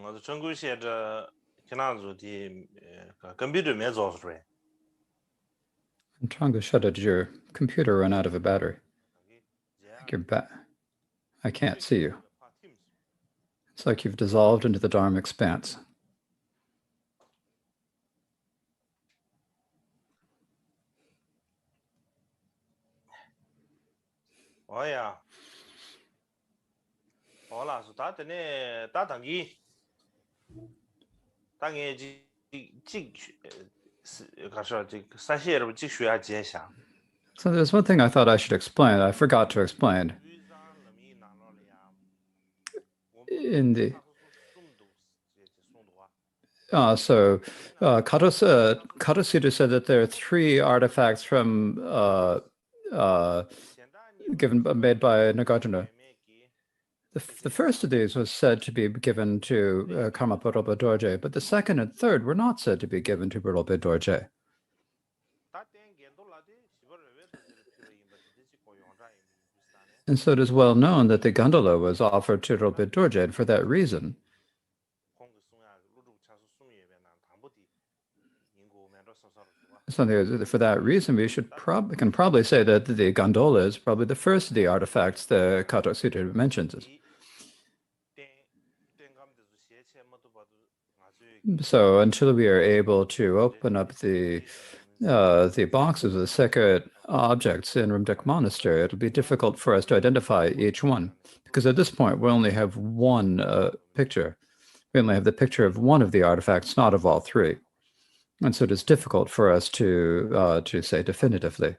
我的中国写着可能主的computer 没做出来。I'm trying to shut it. Did your computer run out of a battery? I think you're back. I can't see you. It's like you've dissolved into the Dharma expanse. Oh yeah. 好啦，是打的呢，打当机，打个这是可是这个三线路这需要接下。So there's one thing I thought I should explain. I forgot to explain. In the Kato said that there are 3 artifacts from made by Nagarjuna. The first of these was said to be given to Karmapa Rinpoche Dorje, but the second and third were not said to be given to Rinpoche Dorje. And so it is well known that the gondola was offered to Rinpoche Dorje, and for that reason, for that reason, we can probably say that the gondola is probably the first of the artifacts the Kato Sutta mentions. So until we are able to open up the boxes of the sacred objects in Rimdek Monastery, it'll be difficult for us to identify each one, because at this point we only have one picture. We only have the picture of one of the artifacts, not of all 3. And so it is difficult for us to say definitively.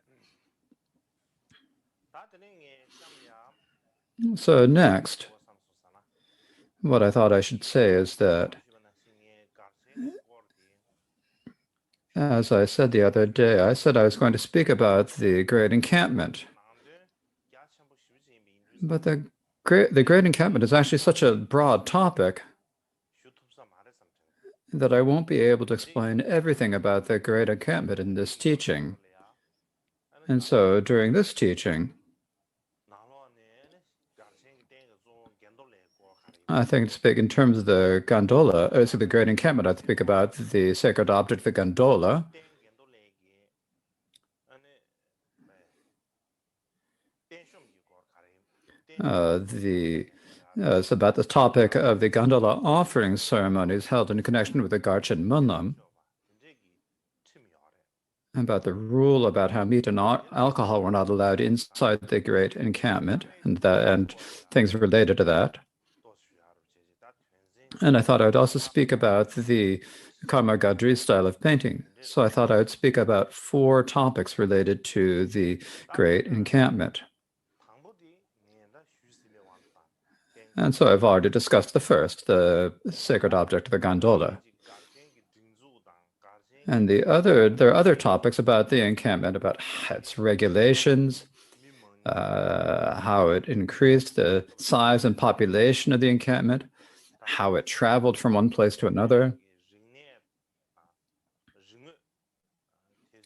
So next, what I thought I should say is that, as I said the other day, I said I was going to speak about the Great Encampment. But the Great Encampment is actually such a broad topic that I won't be able to explain everything about the Great Encampment in this teaching. And so during this teaching, I think to speak in terms of the gondola, so the Great Encampment, I speak about the sacred object, the gondola. It's about the topic of the gondola offering ceremonies held in connection with the Garchen Munlam, about the rule about how meat and alcohol were not allowed inside the Great Encampment, and things related to that. And I thought I would also speak about the Karma Gadri style of painting. So I thought I would speak about 4 topics related to the Great Encampment. And so I've already discussed the first, the sacred object, the gondola. And there are other topics about the encampment, about its regulations, how it increased the size and population of the encampment, how it traveled from one place to another,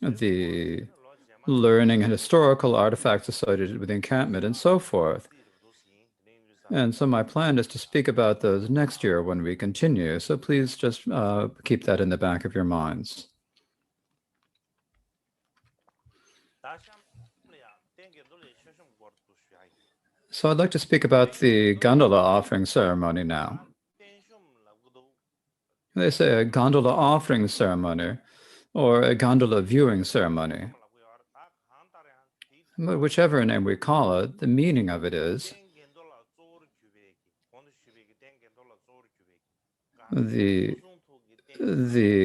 the learning and historical artifacts associated with the encampment, and so forth. And so my plan is to speak about those next year when we continue. So please just keep that in the back of your minds. So I'd like to speak about the gondola offering ceremony now. They say a gondola offering ceremony or a gondola viewing ceremony. But whichever name we call it, the meaning of it is the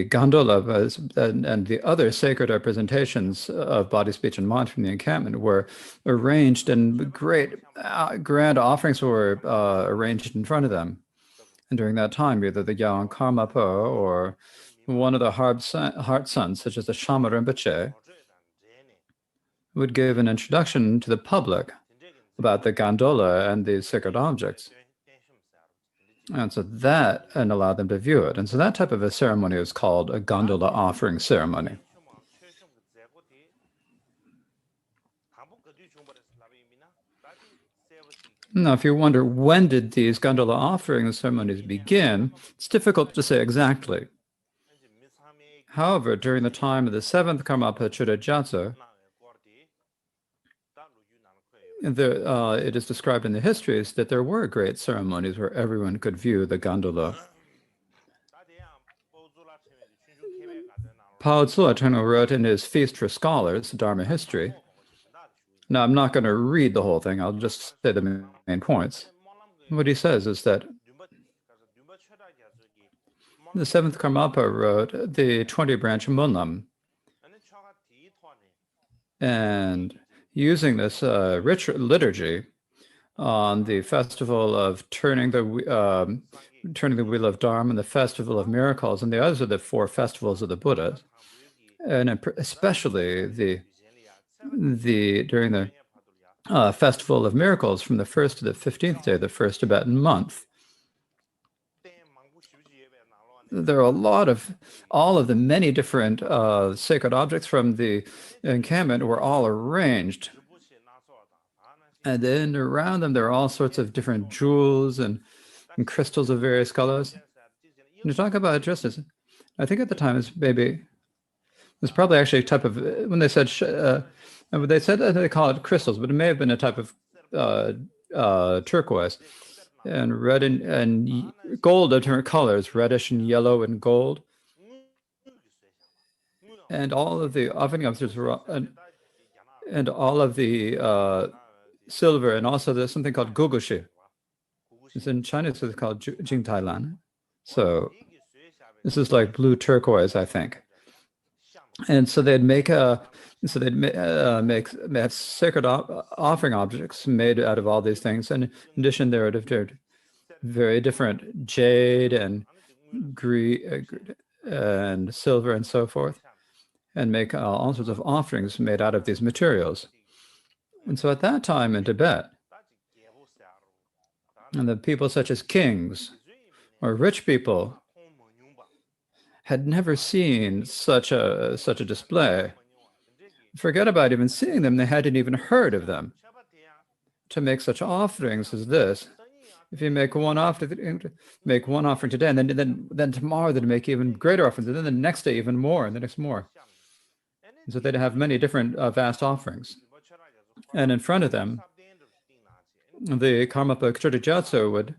gondola and the other sacred representations of body, speech, and mind from the encampment were arranged, and great grand offerings were arranged in front of them. And during that time, either the Yawan Karmapa or one of the heart sons, such as the Shama Rinpoche, would give an introduction to the public about the gondola and the sacred objects. And so that, and allow them to view it. And so that type of a ceremony is called a gondola offering ceremony. Now, if you wonder when did these gondola offering ceremonies begin, it's difficult to say exactly. However, during the time of the seventh Karmapa Chuddhajatso, it is described in the histories that there were great ceremonies where everyone could view the gondola. Pao Tzu wrote in his Feast for Scholars, Dharma History. Now, I'm not going to read the whole thing. I'll just say the main points. What he says is that the seventh Karmapa wrote the 20-branch Munlam. And using this rich liturgy on the festival of turning the wheel of Dharma and the festival of miracles, and the others are the 4 festivals of the Buddha, and especially during the festival of miracles from the 1st to the 15th day, the first Tibetan month. There are all of the many different sacred objects from the encampment were all arranged. And then around them, there are all sorts of different jewels and crystals of various colors. When you talk about justice, I think at the time it's probably actually a type of, when they said that they call it crystals, but it may have been a type of turquoise. And red and gold are different colors, reddish and yellow and gold. And all of the offering officers were, and all of the silver, and also there's something called gugushi. It's in Chinese, it's called Jingtailan. So this is like blue turquoise, I think. And so they'd make sacred offering objects made out of all these things. And in addition, there are very different jade and and silver and so forth, and make all sorts of offerings made out of these materials. And so at that time in Tibet, and the people such as kings or rich people had never seen such a display. Forget about even seeing them, they hadn't even heard of them. To make such offerings as this, if you make one offering today, and then tomorrow they'd make even greater offerings, and then the next day even more, and the next more. And so they'd have many different vast offerings. And in front of them, the Karmapa Chuddhajatso would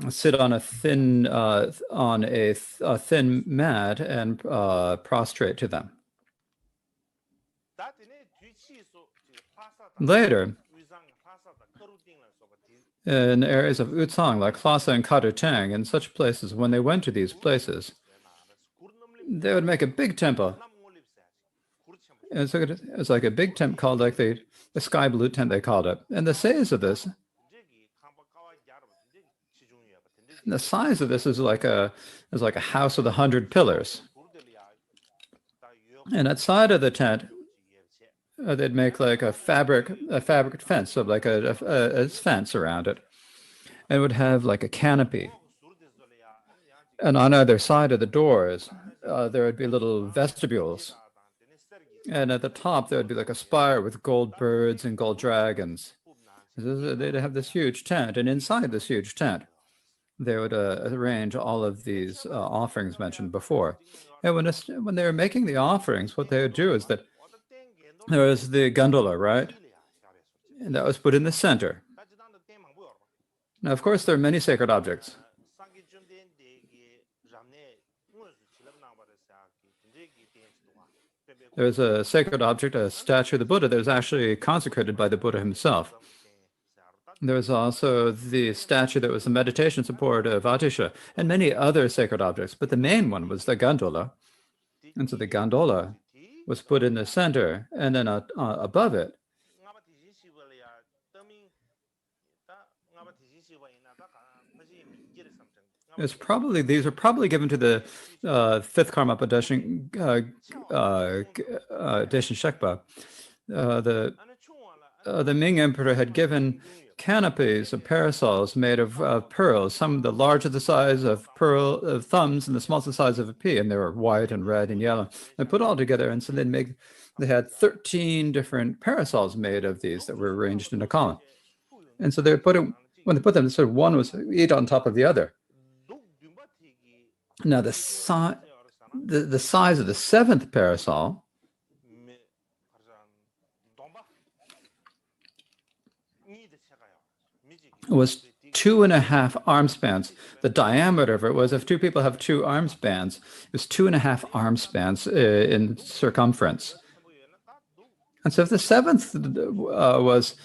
sit on a thin thin mat and prostrate to them. Later, in areas of Utsang like Lhasa and Kadutang, in such places, when they went to these places, they would make a big temple. And so it's like a big tent called like the sky blue tent, they called it. And the size of this is like a house with 100 pillars. And outside of the tent, they'd make like a fabric fence, so like a fence around it, and it would have like a canopy. And on either side of the doors, there would be little vestibules. And at the top, there would be like a spire with gold birds and gold dragons. They'd have this huge tent, and inside this huge tent, they would arrange all of these offerings mentioned before. And when they were making the offerings, what they would do is that there was the gondola, right? And that was put in the center. Now, of course, there are many sacred objects. There's a sacred object, a statue of the Buddha that was actually consecrated by the Buddha himself. There was also the statue that was the meditation support of Atisha, and many other sacred objects, but the main one was the gondola. And so the gondola was put in the center, and then above it, these are probably given to the fifth Karmapa Deshin Shekpa. The Ming Emperor had given canopies of parasols made of pearls, some the larger the size of thumbs and the smallest the size of a pea, and they were white and red and yellow. They put all together, and so they had 13 different parasols made of these that were arranged in a column. And so they put it, when they put them, sort of one was each on top of the other. Now the size of the seventh parasol was 2.5 arm spans. The diameter of it was, if two people have 2 arm spans, it was 2.5 arm spans in circumference. And so if the seventh was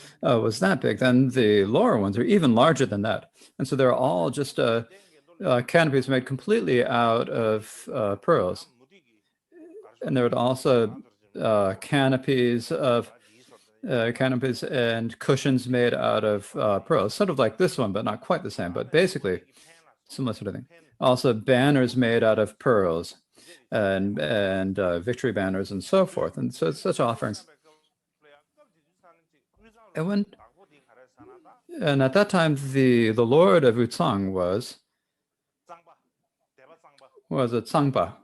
that big, then the lower ones are even larger than that. And so they're all just canopies made completely out of pearls. And there would also canopies and cushions made out of pearls, sort of like this one, but not quite the same, but basically similar sort of thing. Also banners made out of pearls and victory banners and so forth. And so such offerings. And at that time, the lord of Wucang was a Tsangpa,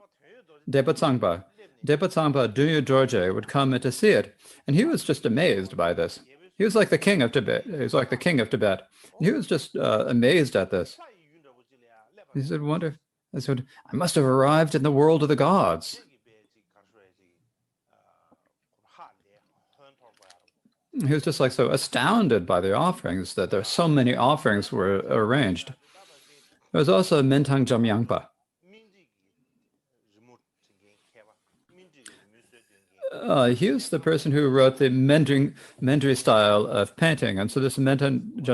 Deba Tsangpa. Deba Tsangpa Dunyu Dorje would come in to see it. And he was just amazed by this. He was like the king of Tibet. He was like the king of Tibet. He was just amazed at this. He said, I said, I must have arrived in the world of the gods. He was just like so astounded by the offerings that there so many offerings were arranged. There was also Mentang Jamyangpa. He was the person who wrote the Mandarin style of painting, and so this Mentang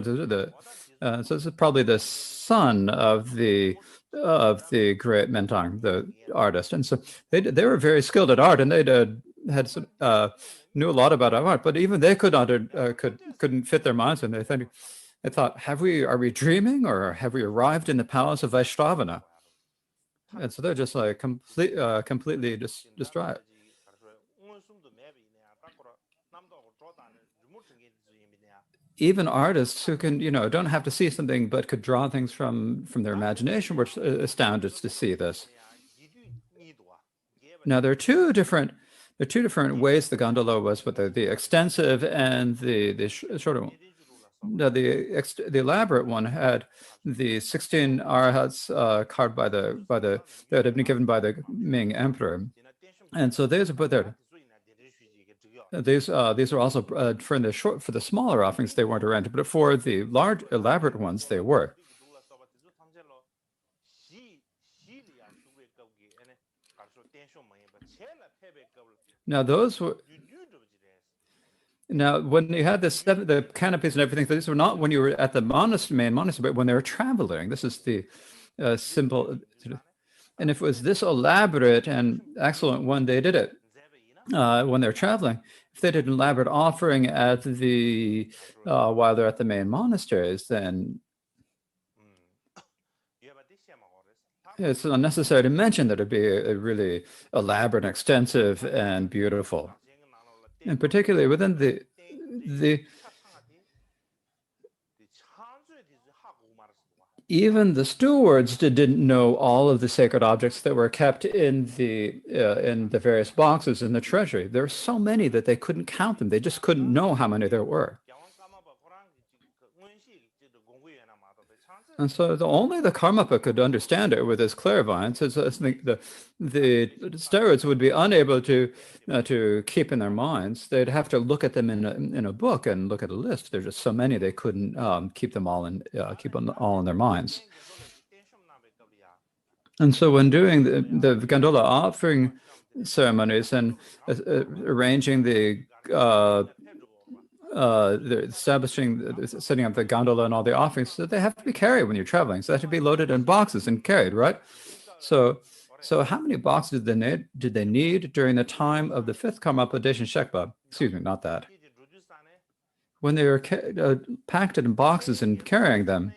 so this is probably the son of the great Mentang, the artist, and so they were very skilled at art, and they had knew a lot about art, but even they couldn't fit their minds in. They thought, are we dreaming, or have we arrived in the palace of Vaishravana? And so they're just like completely distraught. Even artists who can, don't have to see something but could draw things from their imagination were astounded to see this. Now there are two different ways the gondola was, but the extensive and the shorter one. Now the elaborate one had the 16 arhats carved that had been given by the Ming emperor, and so these are put there. These are also for the smaller offerings they weren't arranged, but for the large elaborate ones they were. Now when you had the canopies and everything, these were not when you were at the main monastery, but when they were traveling. This is the simple. And if it was this elaborate and excellent one, they did it when they're traveling. If they did an elaborate offering at while they're at the main monasteries, then it's unnecessary to mention that it'd be a really elaborate, extensive, and beautiful. And particularly within even the stewards didn't know all of the sacred objects that were kept in the various boxes in the treasury. There were so many that they couldn't count them. They just couldn't know how many there were. And so only the Karmapa could understand it with his clairvoyance. The stewards would be unable to keep in their minds. They'd have to look at them in a book and look at a list. There's just so many they couldn't keep them all in their minds. And so when doing the gondola offering ceremonies and arranging setting up the gondola and all the offerings, so they have to be carried when you're traveling. So they have to be loaded in boxes and carried, right? So how many boxes did they need during the time of the fifth Karmapa Deshin Shekpa? Excuse me, not that. When they were packed in boxes and carrying them,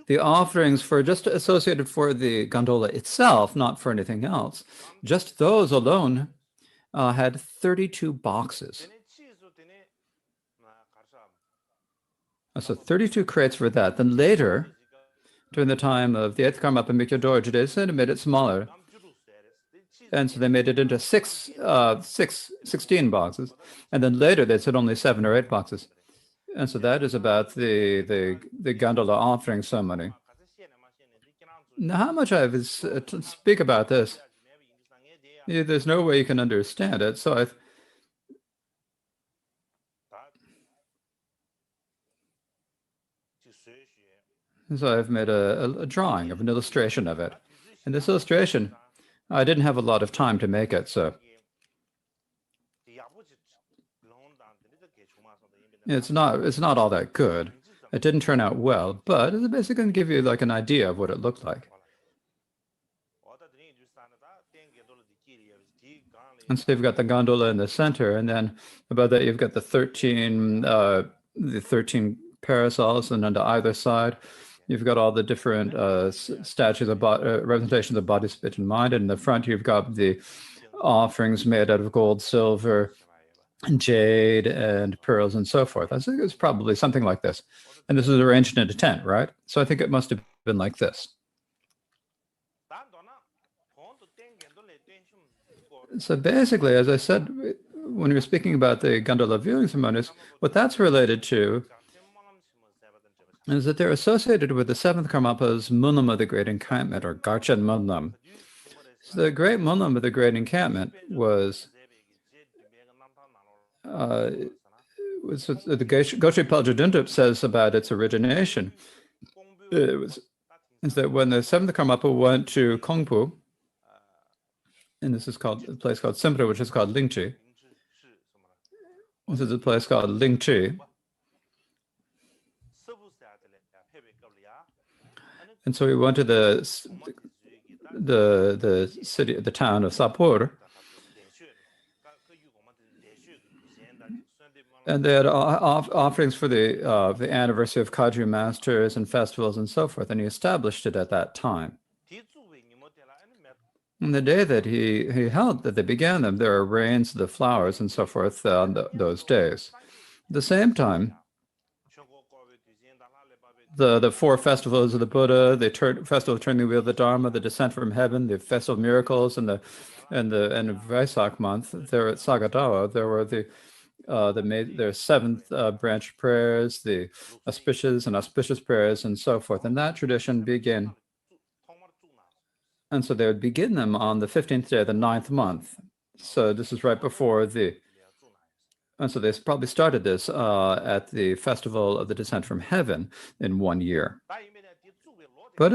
the offerings for just associated for the gondola itself, not for anything else, just those alone had 32 boxes. So 32 crates for that. Then later, during the time of the 8th Karmapa Mykhyel Dorje, they made it smaller. And so they made it into 16 boxes. And then later they said only 7 or 8 boxes. And so that is about the gondola offering ceremony. Now, how much I have is to speak about this. There's no way you can understand it. So I've made a drawing of an illustration of it. And this illustration, I didn't have a lot of time to make it, so it's not all that good. It didn't turn out well, but it's basically going to give you like an idea of what it looked like. And so you've got the gondola in the center, and then above that you've got the 13 parasols, and on either side you've got all the different statues of representations of body, speech, and mind. And in the front you've got the offerings made out of gold, silver, jade, and pearls, and so forth. I think it's probably something like this. And this is arranged in a tent, right? So I think it must have been like this. So basically, as I said, when we were speaking about the gondola viewing ceremonies, what that's related to is that they're associated with the 7th Karmapa's Munlam of the Great Encampment, or Garchen Munlam. So the Great Munlam of the Great Encampment was the Gotrek Palja Dundup says about its origination. Is that when the 7th Karmapa went to Kongpu, and this is called a place called Simpra, which is called Lingchi. This is a place called Lingchi. And so we went to the city, the town of Sapur, and they had offerings for the anniversary of Kagyu masters and festivals and so forth, and he established it at that time. On the day that he held, that they began them, there are rains of the flowers and so forth on those days. At the same time, the 4 festivals of the Buddha, the festival of turning the wheel of the Dharma, the descent from heaven, the festival of miracles, and the Vaisak month, there at Sagadawa, there were their 7th branch prayers, the auspicious and auspicious prayers, and so forth. And that tradition began. And so they would begin them on the 15th day of the 9th month. So this is right before and so they probably started this at the festival of the descent from heaven in 1 year. But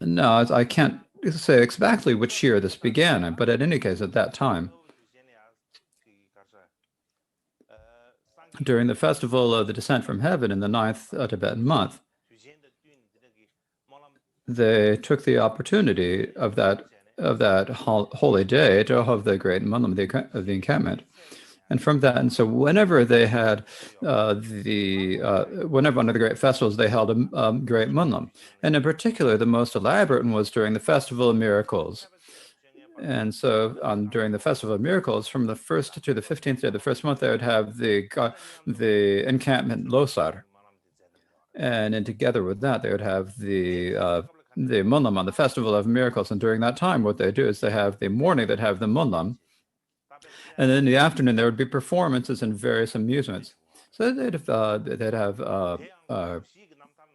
no, I can't say exactly which year this began, but in any case, at that time, during the festival of the descent from heaven in the 9th Tibetan month, they took the opportunity of that holy day to have the great Munlam of the encampment. And from that, and so whenever they had whenever one of the great festivals, they held a great Munlam. And in particular, the most elaborate one was during the Festival of Miracles. And so during the Festival of Miracles, from the 1st to the 15th day of the first month, they would have the encampment Losar. And then together with that, they would have the Munlam on the Festival of Miracles. And during that time, what they do is they have the morning, they'd have the Munlam. And then in the afternoon, there would be performances and various amusements. So they'd have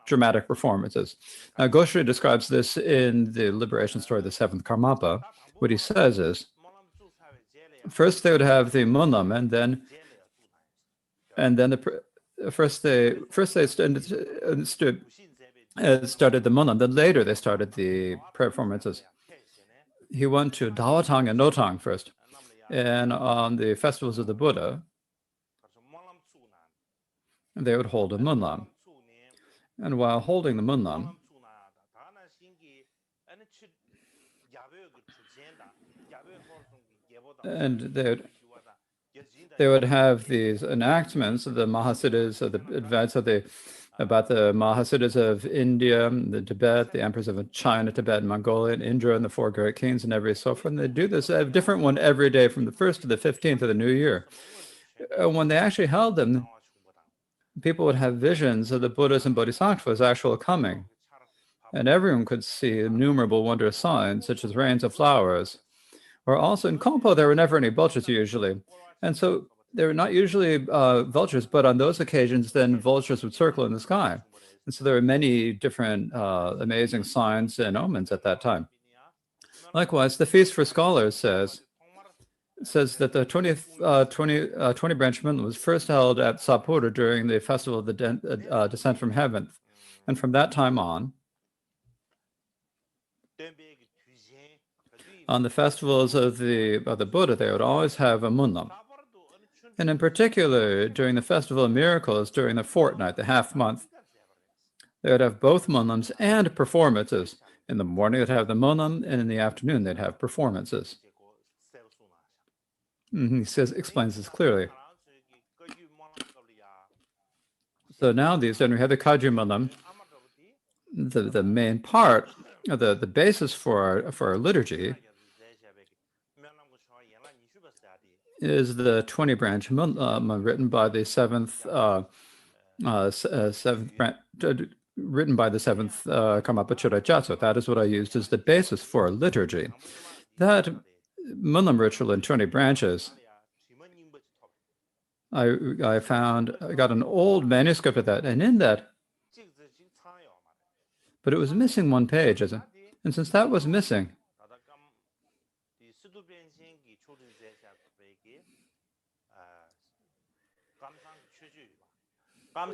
dramatic performances. Now, Goshri describes this in the liberation story of the 7th Karmapa. What he says is, first they would have the Munlam, and then first they started the Munlam. Then later they started the performances. He went to Dawatang and Notang first, and on the festivals of the Buddha, they would hold a Munlam. And while holding the Munlam, and they would have these enactments of the Mahasiddhas, of the advance of about the Mahasiddhas of India, the Tibet, the emperors of China, Tibet, Mongolia, and Indra, and the 4 great kings, and every so forth. And they do this, a different one every day from the 1st to the 15th of the new year. When they actually held them, people would have visions of the Buddhas and Bodhisattvas' actual coming, and everyone could see innumerable wondrous signs, such as rains of flowers. Or also in Kompo, there were never any vultures usually, and so they were not usually vultures, but on those occasions, then vultures would circle in the sky. And so there were many different amazing signs and omens at that time. Likewise, the Feast for Scholars says that the 20 branch moon was first held at Sapporo during the festival of the descent from heaven. And from that time on the festivals of the Buddha, they would always have a munlam. And in particular, during the Festival of Miracles, during the fortnight, the half month, they would have both munlams and performances. In the morning, they'd have the munlam, and in the afternoon, they'd have performances. He explains this clearly. So now these, then we have the Kaju munlam. The main part, the basis for our liturgy is the 20 branch munlam written by the seventh written by the seventh Karmapa Chudajatso. That is what I used as the basis for liturgy. That munlam ritual in 20 branches, I got an old manuscript of that, and in that, but it was missing one page, and since that was missing,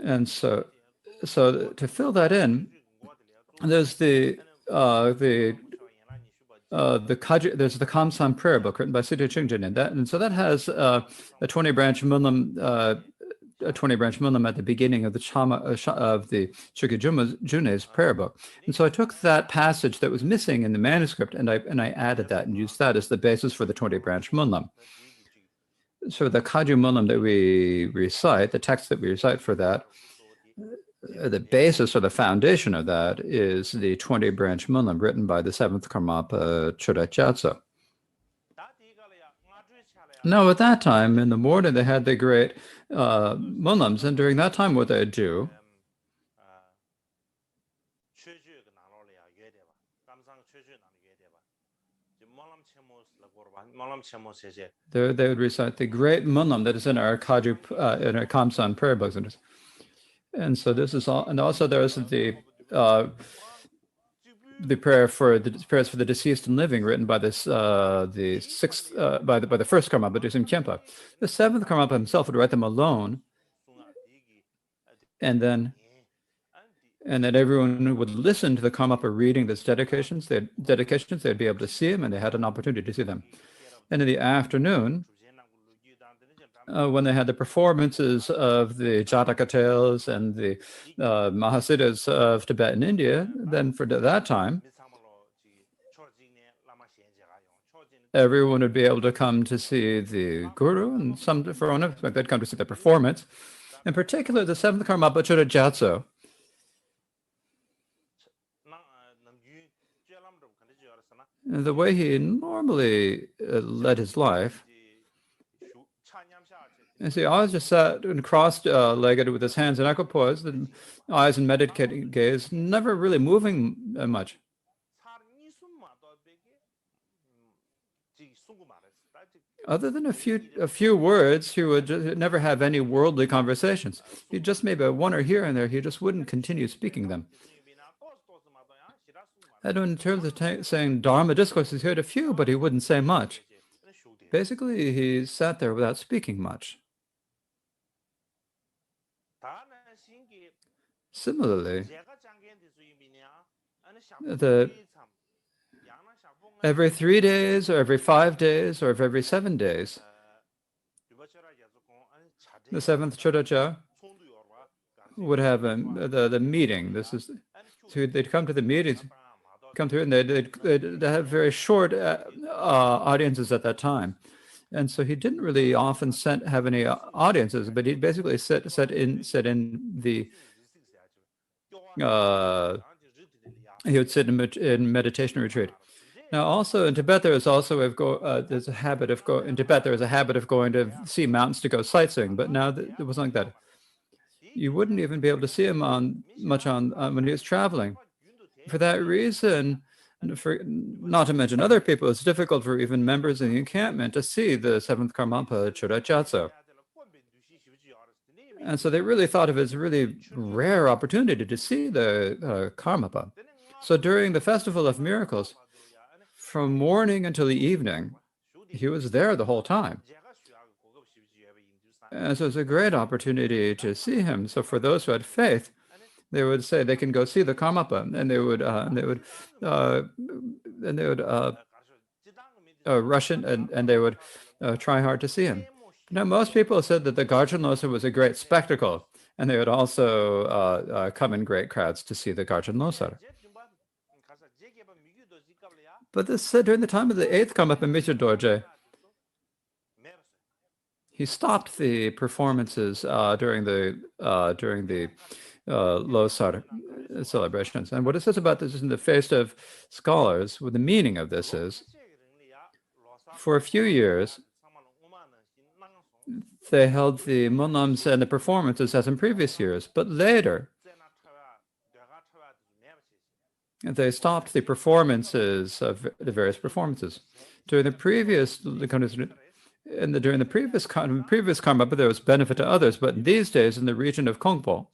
and so to fill that in, there's the Kamsan prayer book written by Siddha Chungjin, and so that has a 20 branch munlam at the beginning of the Shukya June's prayer book. And so I took that passage that was missing in the manuscript, and I added that and used that as the basis for the 20 branch munlam. So the Kaju munlam that we recite, the text that we recite for that, the basis or the foundation of that is the 20 branch munlam written by the seventh Karmapa Chudajatso. Now, at that time, in the morning, they had the great munlams, and during that time, what they'd do, they would recite the great munlam that is in our Kaju, in our Kamsan prayer books. And so this is all, and also there is the prayers for the deceased and living, written by the sixth by the first Karmapa, Dusim Khenpa. The seventh Karmapa himself would write them alone, and then everyone would listen to the Karmapa reading these dedications. They'd be able to see them, and they had an opportunity to see them. And in the afternoon, when they had the performances of the Jataka tales and the Mahasiddhas of Tibet and India, then for that time, everyone would be able to come to see the Guru, and for one of them, they'd come to see the performance. In particular, the seventh Karmapa Chudajatso, the way he normally led his life, and so he always just sat and cross-legged with his hands in equipoise, the eyes in meditating gaze, never really moving much. Other than a few words, he would never have any worldly conversations. He'd just maybe one or here and there, he just wouldn't continue speaking them. And in terms of saying Dharma discourses, he had a few, but he wouldn't say much. Basically, he sat there without speaking much. Similarly, every 3 days, or every 5 days, or every 7 days, the seventh Chodacha would have the meeting. So they'd come to the meetings, come through, and they'd have very short audiences at that time. And so he didn't really often have any audiences, but he'd basically sit in the he would sit in meditation retreat. Now, also in Tibet, there's a habit of going to see mountains to go sightseeing. But now it wasn't like that. You wouldn't even be able to see him on much on when he was traveling. For that reason, for not to mention other people, it's difficult for even members in the encampment to see the seventh Karmapa Choda Gyatso. And so they really thought of it as a really rare opportunity to see the Karmapa. So during the Festival of Miracles, from morning until the evening, he was there the whole time. And so it's a great opportunity to see him. So for those who had faith, they would say they can go see the Karmapa, and they would rush in, and they would try hard to see him. Now, most people said that the Garchen Losar was a great spectacle, and they would also come in great crowds to see the Garchen Losar. But this during the time of the eighth Karmapa Mishra Dorje, he stopped the performances during the Losar celebrations. And what it says about this in the Feast of Scholars, what the meaning of this is, for a few years, they held the munams and the performances as in previous years, but later they stopped the performances of the various performances. During the previous during the previous Karmapa, there was benefit to others, but these days in the region of Kongpo,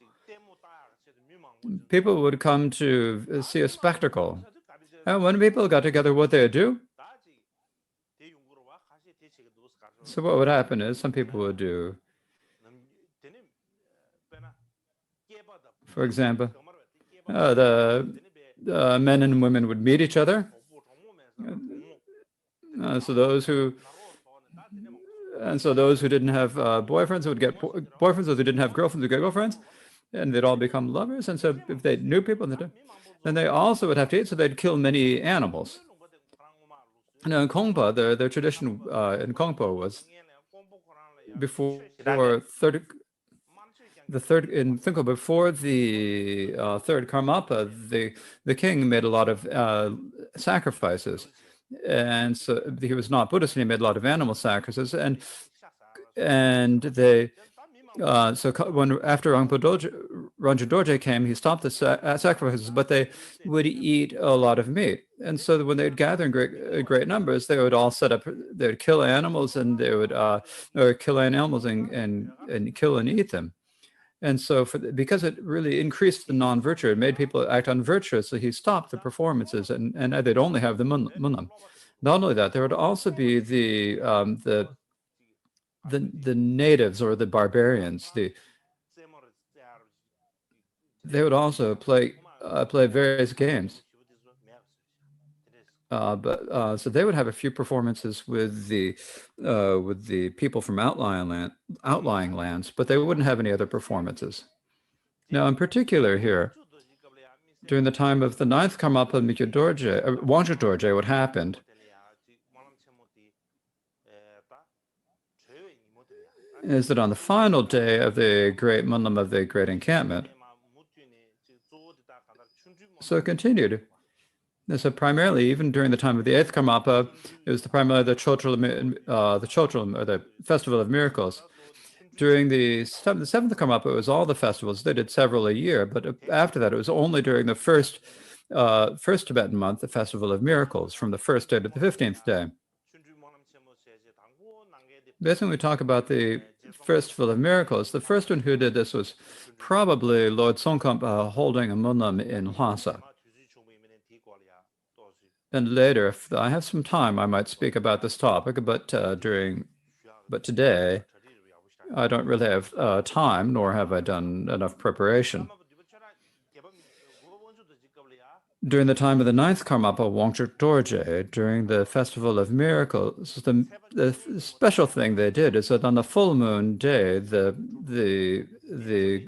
people would come to see a spectacle. And when people got together, what they would do? So what would happen is some people would do, for example, the men and women would meet each other. So those who didn't have boyfriends would get boyfriends, those who didn't have girlfriends would get girlfriends, and they'd all become lovers. And so if they knew people, then they also would have to eat, so they'd kill many animals. Now in Kongpa, their tradition in Kongpo was before third Karmapa, the king made a lot of sacrifices, and so he was not Buddhist, and he made a lot of animal sacrifices, and they. So when after Rangpa Dorje came, he stopped the sacrifices, but they would eat a lot of meat. And so when they'd gather in great numbers, they would all set up. They would kill animals, and they would kill animals and kill and eat them. And so because it really increased the non-virtue, it made people act unvirtuous. So he stopped the performances, and they'd only have the munam. Not only that, there would also be the natives or the barbarians. They would also play various games. So they would have a few performances with the people from outlying lands, but they wouldn't have any other performances. Now, in particular here, during the time of the ninth Karmapa Mishra Dorje, Wangchu Dorje, what happened is that on the final day of the great Munlam of the Great Encampment, so it continued. And so primarily, even during the time of the eighth Karmapa, it was primarily the Chotrul, or the Festival of Miracles. During the seventh Karmapa, it was all the festivals. They did several a year, but after that, it was only during the first Tibetan month, the Festival of Miracles, from the first day to the 15th day. Basically, when we talk about the Festival of Miracles, the first one who did this was probably Lord Tsongkhapa holding a munam in Lhasa. And later, if I have some time, I might speak about this topic, but today, I don't really have time, nor have I done enough preparation. During the time of the ninth Karmapa, Wangchu Dorje, during the Festival of Miracles, the special thing they did is that on the full moon day, the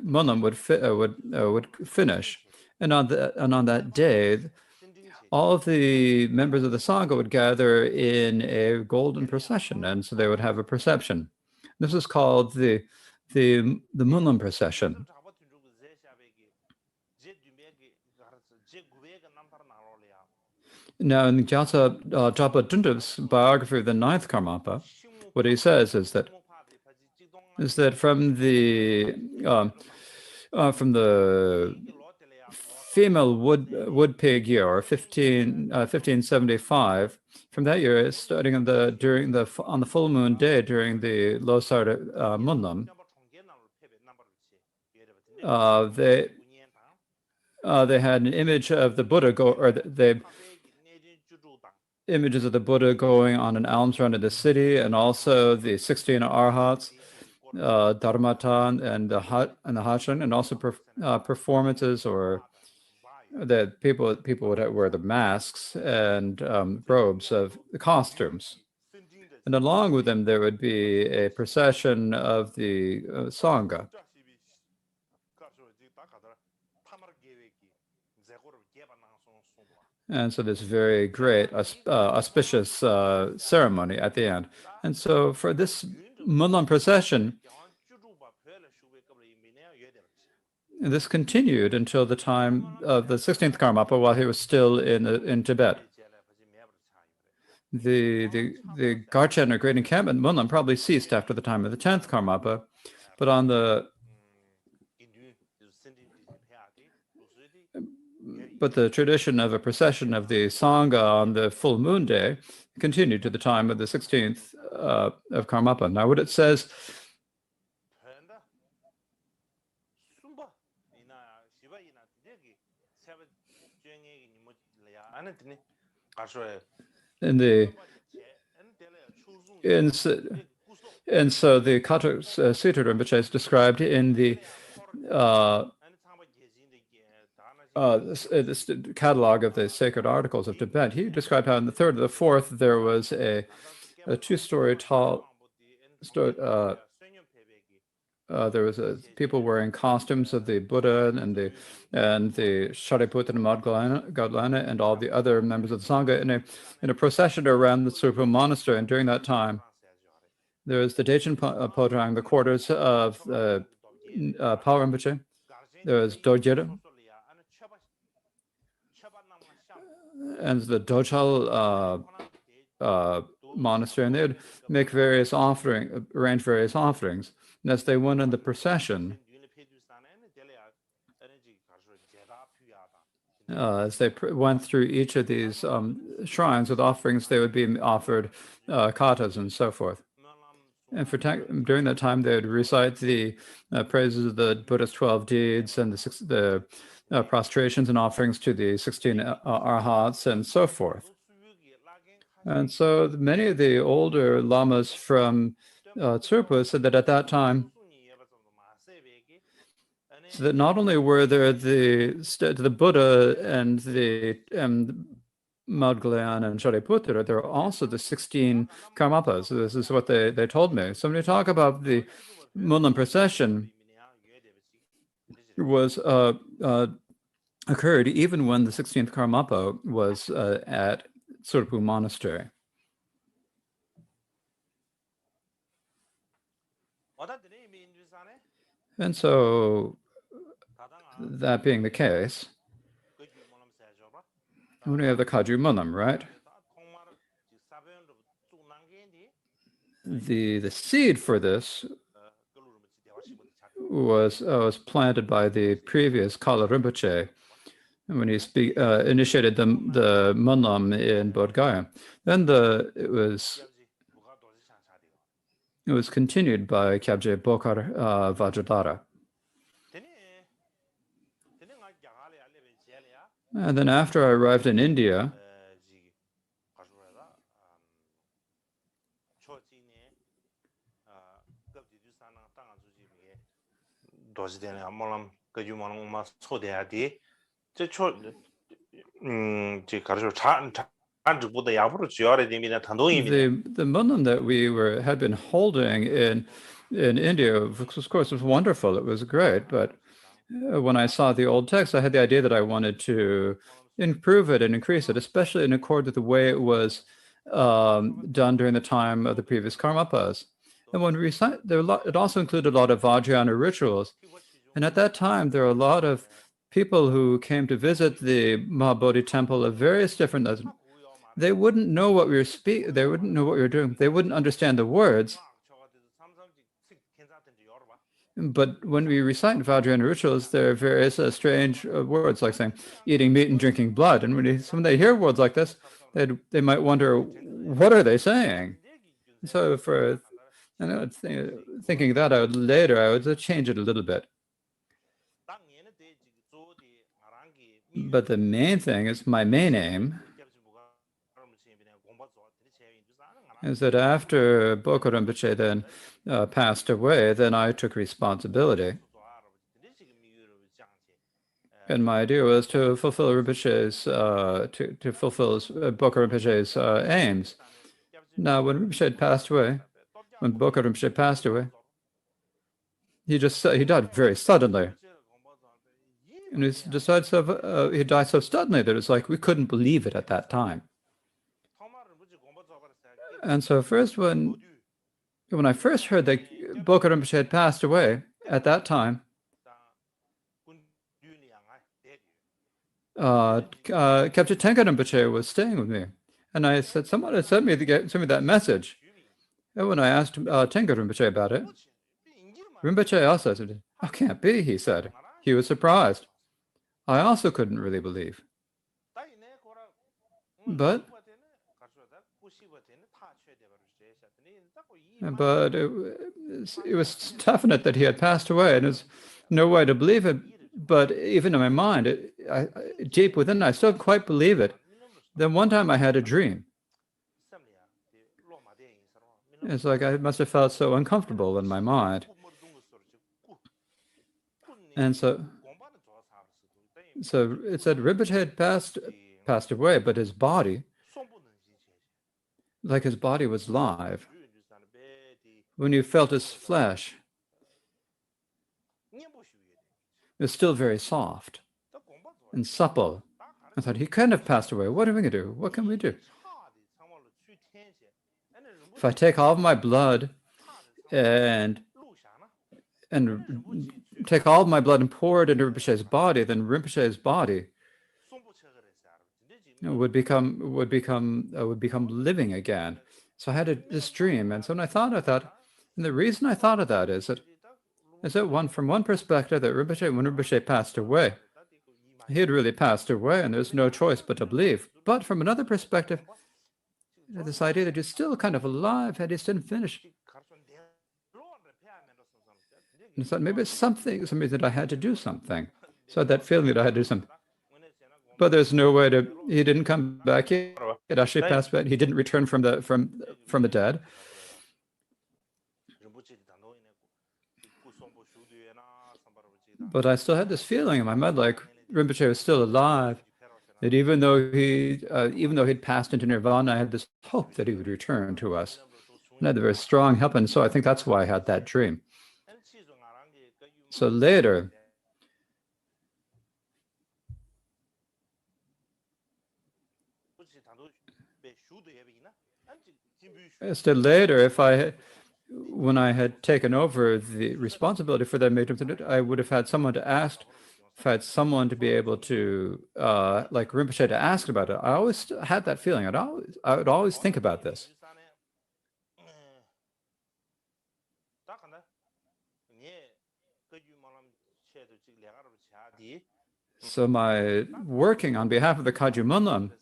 munam would finish, and on that day, all of the members of the Sangha would gather in a golden procession, and so they would have a procession. This is called the munam procession. Now, in Gyatso Japa Dundub's biography of the ninth Karmapa, what he says is that from the from the female wood pig year, or 1575. From that year, starting on the full moon day during the Losar Munlam, they had an image of the Buddha images of the Buddha going on an alms run in the city, and also the 16 arhats, Dharmatan and the Hachan, and also performances, or that people would wear the masks and robes of the costumes. And along with them, there would be a procession of the Sangha. And so this very great, auspicious ceremony at the end. And so for this Munlam procession, this continued until the time of the 16th Karmapa, while he was still in Tibet. The Garchen, or Great Encampment Munlam, probably ceased after the time of the 10th Karmapa, but the tradition of a procession of the Sangha on the full moon day continued to the time of the 16th of Karmapa. Now, what it says, and so the Kato Sutta Rinpoche is described in the this catalog of the sacred articles of Tibet. He described how in the third or the fourth there was a two-story tall. There was people wearing costumes of the Buddha and the Shariputra and Madgalana and all the other members of the Sangha in a procession around the Tsurphum monastery. And during that time, there was the Dechen Podrang, the quarters of Pao Rinpoche. There was Dorjira, and the Dochal monastery, and they would make arrange various offerings. And as they went in the procession, as they went through each of these shrines with offerings, they would be offered katas and so forth. And during that time, they would recite the praises of the Buddha's 12 deeds and the prostrations and offerings to the 16 arhats and so forth. And so many of the older lamas from Tsurpa said that at that time, so that not only were there the Buddha and the Madhgalayan and Shariputra, there are also the 16 Karmapas. So this is what they told me. So when you talk about the Munlam procession, was occurred even when the 16th Karmapa was at Tsurphum Monastery. And so, that being the case, when we have the Kagyu Munlam, right? The seed for this was planted by the previous Kala Rinpoche when he initiated the Munlam in Bodh Gaya. Then it was continued by Kyabje Bokar Vajradhara. And then after I arrived in India, the Munlam that we had been holding in India, of course, was wonderful. It was great, but when I saw the old text, I had the idea that I wanted to improve it and increase it, especially in accord with the way it was done during the time of the previous Karmapas. And when we recite, it also included a lot of Vajrayana rituals. And at that time, there were a lot of people who came to visit the Mahabodhi temple of various different. They wouldn't know what we were speaking. They wouldn't know what we were doing. They wouldn't understand the words. But when we recite Vajrayana rituals, there are various strange words like saying eating meat and drinking blood. And when they hear words like this, they might wonder, what are they saying? So thinking that out later, I would change it a little bit. But the main thing is my main aim is that after Bokar Rinpoche then passed away, then I took responsibility. And my idea was to fulfill Rinpoche's, to fulfill Bokar Rinpoche's aims. Now, when Rinpoche passed away, when Bokar Rinpoche passed away, he died very suddenly. And he died so suddenly that it's like we couldn't believe it at that time. And so first, when I first heard that Bokar Rinpoche had passed away, at that time, Khepchen Tenka Rinpoche was staying with me. And I said, someone had sent me that message. And when I asked Tenka Rinpoche about it, Rinpoche also said, "Oh, can't be," he said. He was surprised. I also couldn't really believe. But it was definite that he had passed away, and there's no way to believe it. But even in my mind, deep within, I still quite believe it. Then one time I had a dream. It's like I must have felt so uncomfortable in my mind. And so it said Rinpoche had passed away, but his body, like his body was live. When you felt his flesh, it was still very soft and supple. I thought, he couldn't have passed away. What are we going to do? What can we do? If I take all of my blood and take all of my blood and pour it into Rinpoche's body, then Rinpoche's body would become living again. So I had this dream, and so when I thought, and the reason I thought of that is that from one perspective, that when Rinpoche passed away, he had really passed away, and there's no choice but to believe. But from another perspective, this idea that he's still kind of alive, had he still finished. And I thought maybe it's something that I had to do something. So that feeling that I had to do something. But there's no way he didn't come back. He had actually passed back. He didn't return from the dead. But I still had this feeling in my mind, like Rinpoche was still alive. That even though he'd passed into nirvana, I had this hope that he would return to us. And I had a very strong help, and so I think that's why I had that dream. So later, when I had taken over the responsibility for that major, I would have had someone to ask. If I had someone to be able to, like Rinpoche, to ask about it, I always had that feeling. I would always think about this. So my working on behalf of the Kagyu Monlam,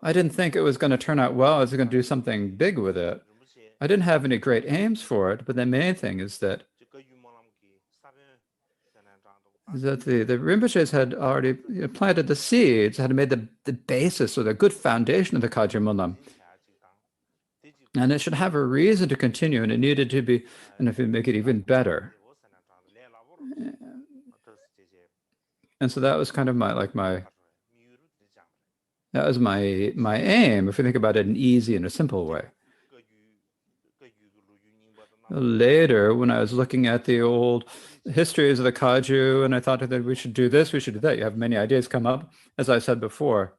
I didn't think it was going to turn out well. I was going to do something big with it. I didn't have any great aims for it, but the main thing is that the Rinpoches had already planted the seeds, had made the basis or the good foundation of the Kagyu Monlam. And it should have a reason to continue, and it needed to be, and if you make it even better. And so that was kind of that was my aim, if you think about it in an easy and a simple way. Later, when I was looking at the old histories of the Kagyu, and I thought that we should do this, we should do that. You have many ideas come up, as I said before.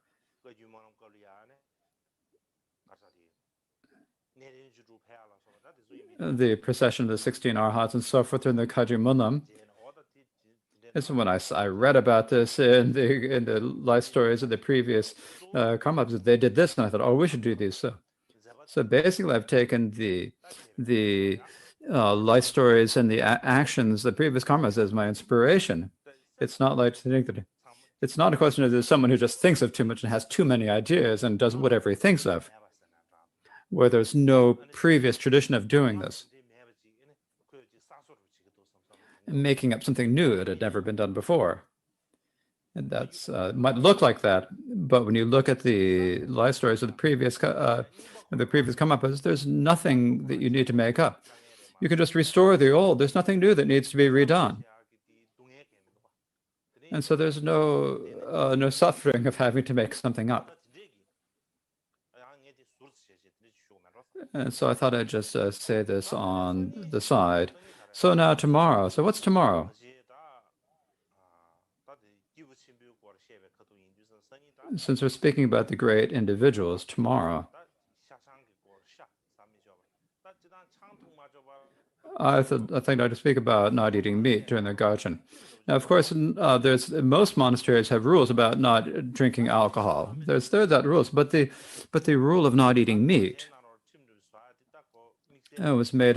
The procession of the 16 Arhats and so forth in the Kagyu Monlam. This is when I read about this in the life stories of the previous Karma. They did this, and I thought, oh, we should do these. So So basically, I've taken the life stories and the actions, the previous karmas, as my inspiration. It's not like to think that it's not a question of there's someone who just thinks of too much and has too many ideas and does whatever he thinks of, where there's no previous tradition of doing this, and making up something new that had never been done before. And that's might look like that, but when you look at the life stories of the previous come-uppers, there's nothing that you need to make up. You can just restore the old. There's nothing new that needs to be redone. And so there's no suffering of having to make something up. And so I thought I'd just say this on the side. So now tomorrow. So what's tomorrow? Since we're speaking about the great individuals, tomorrow, I think I'd speak about not eating meat during the Gachen. Now, of course, most monasteries have rules about not drinking alcohol. There's that rules, but the rule of not eating meat was made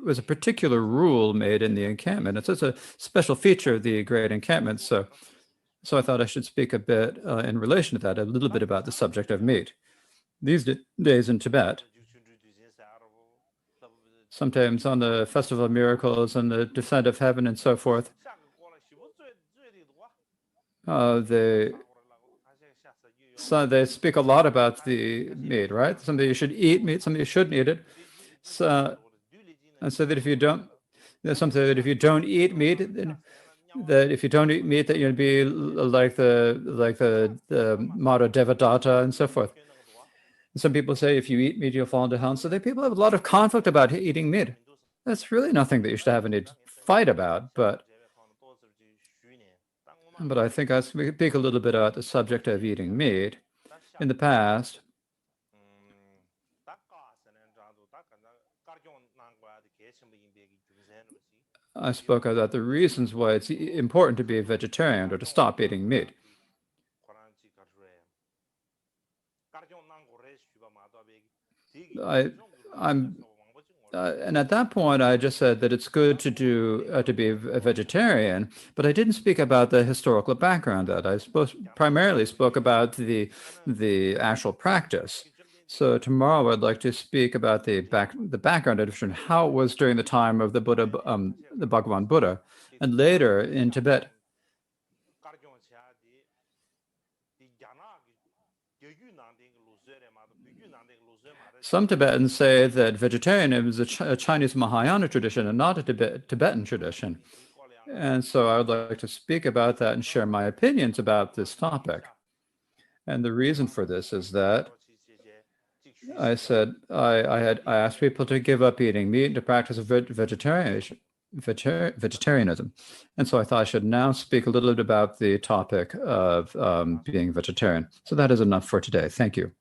was a particular rule made in the encampment. It's just a special feature of the great encampment. So I thought I should speak a bit in relation to that, a little bit about the subject of meat. These days in Tibet, sometimes on the Festival of Miracles and the Descent of Heaven and so forth, they speak a lot about the meat, right? Something you should eat meat, something you shouldn't eat it. And so that if you don't, there's something that if you don't eat meat, then that if you don't eat meat, that you'll be like the motto Devadatta and so forth. And some people say if you eat meat, you'll fall into hell. So people have a lot of conflict about eating meat. That's really nothing that you should have any fight about. But I think I speak a little bit about the subject of eating meat. In the past, I spoke about the reasons why it's important to be a vegetarian or to stop eating meat. And at that point, I just said that it's good to be a vegetarian, but I didn't speak about the historical background. That I primarily spoke about the actual practice. So tomorrow I'd like to speak about the background of how it was during the time of the Buddha, the Bhagavan Buddha, and later in Tibet. Some Tibetans say that vegetarianism is a Chinese Mahayana tradition and not a Tibetan tradition. And so I would like to speak about that and share my opinions about this topic. And the reason for this is that I said I asked people to give up eating meat and to practice vegetarianism. And so I thought I should now speak a little bit about the topic of being vegetarian. So that is enough for today. Thank you.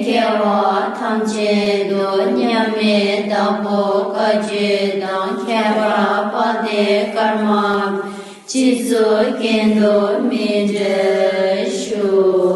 天我堂前多年没当不可觉当天我放的干嘛，基础见多没着数。